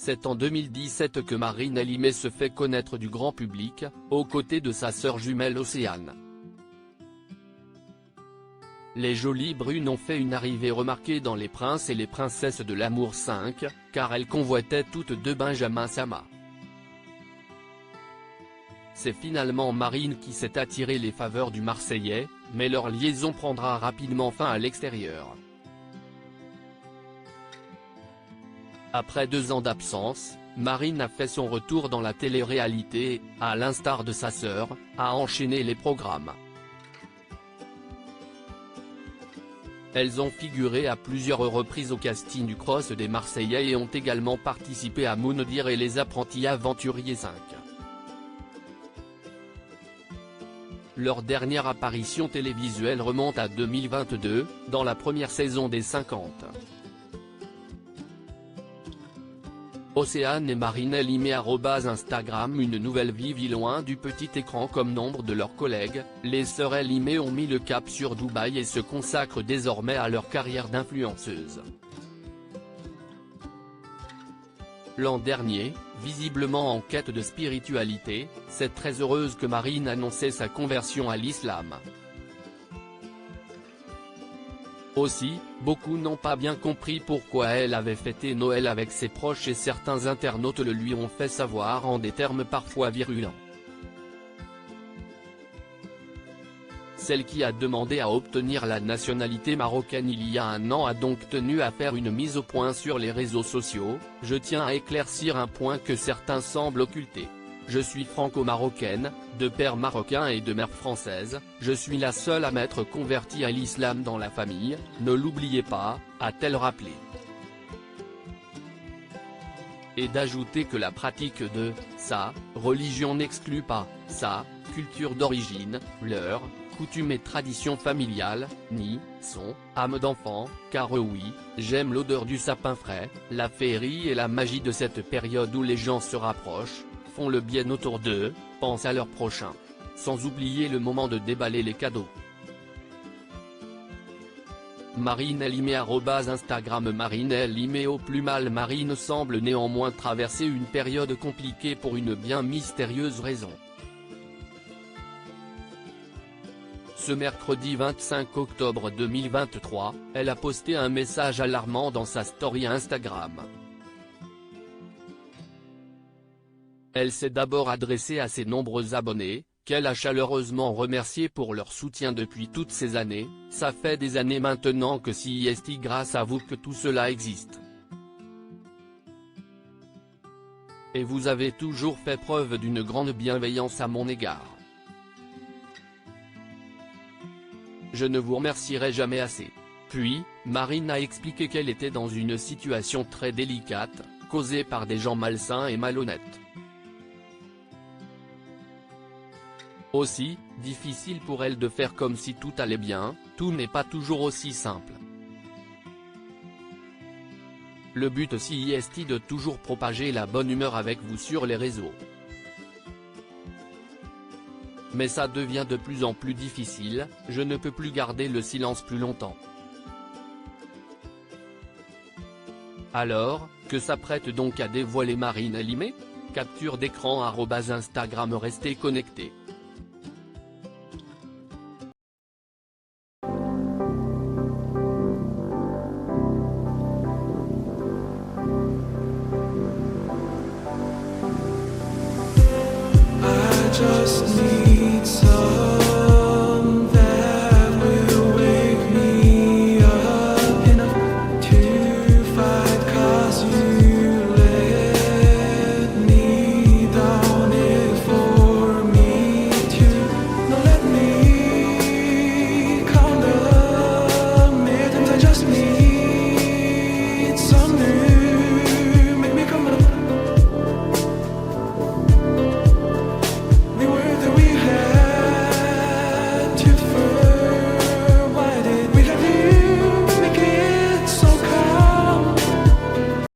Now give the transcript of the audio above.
C'est en 2017 que Marine Limay se fait connaître du grand public, aux côtés de sa sœur jumelle Océane. Les jolies brunes ont fait une arrivée remarquée dans Les Princes et les Princesses de l'Amour 5, car elles convoitaient toutes deux Benjamin Sama. C'est finalement Marine qui s'est attiré les faveurs du Marseillais, mais leur liaison prendra rapidement fin à l'extérieur. Après 2 ans d'absence, Marine a fait son retour dans la télé-réalité et, à l'instar de sa sœur, a enchaîné les programmes. Elles ont figuré à plusieurs reprises au casting du Cross des Marseillais et ont également participé à Moundir et les Apprentis Aventuriers 5. Leur dernière apparition télévisuelle remonte à 2022, dans la première saison des 50. Océane et Marine Limay @Instagram. Une nouvelle vie vit loin du petit écran comme nombre de leurs collègues, les sœurs Limay ont mis le cap sur Dubaï et se consacrent désormais à leur carrière d'influenceuse. L'an dernier, visiblement en quête de spiritualité, c'est très heureuse que Marine annonçait sa conversion à l'islam. Aussi, beaucoup n'ont pas bien compris pourquoi elle avait fêté Noël avec ses proches et certains internautes le lui ont fait savoir en des termes parfois virulents. Celle qui a demandé à obtenir la nationalité marocaine il y a 1 an a donc tenu à faire une mise au point sur les réseaux sociaux. Je tiens à éclaircir un point que certains semblent occulter. Je suis franco-marocaine, de père marocain et de mère française, je suis la seule à m'être convertie à l'islam dans la famille, ne l'oubliez pas, a-t-elle rappelé. Et d'ajouter que la pratique de sa religion n'exclut pas sa culture d'origine, leurs coutumes et traditions familiales, ni son âme d'enfant, car oui, j'aime l'odeur du sapin frais, la féerie et la magie de cette période où les gens se rapprochent, font le bien autour d'eux, pensent à leur prochain. Sans oublier le moment de déballer les cadeaux. Marine Limay @Instagram. Marine Limay au plus mal. Marine semble néanmoins traverser une période compliquée pour une bien mystérieuse raison. Ce mercredi 25 octobre 2023, elle a posté un message alarmant dans sa story Instagram. Elle s'est d'abord adressée à ses nombreux abonnés, qu'elle a chaleureusement remerciés pour leur soutien depuis toutes ces années. Ça fait des années maintenant que c'est grâce à vous que tout cela existe. Et vous avez toujours fait preuve d'une grande bienveillance à mon égard. Je ne vous remercierai jamais assez. Puis, Marine a expliqué qu'elle était dans une situation très délicate, causée par des gens malsains et malhonnêtes. Aussi, difficile pour elle de faire comme si tout allait bien, tout n'est pas toujours aussi simple. Le but aussi est de toujours propager la bonne humeur avec vous sur les réseaux. Mais ça devient de plus en plus difficile, je ne peux plus garder le silence plus longtemps. Alors, que s'apprête donc à dévoiler Marine Limay? Capture d'écran @Instagram. Restez connectés. Just need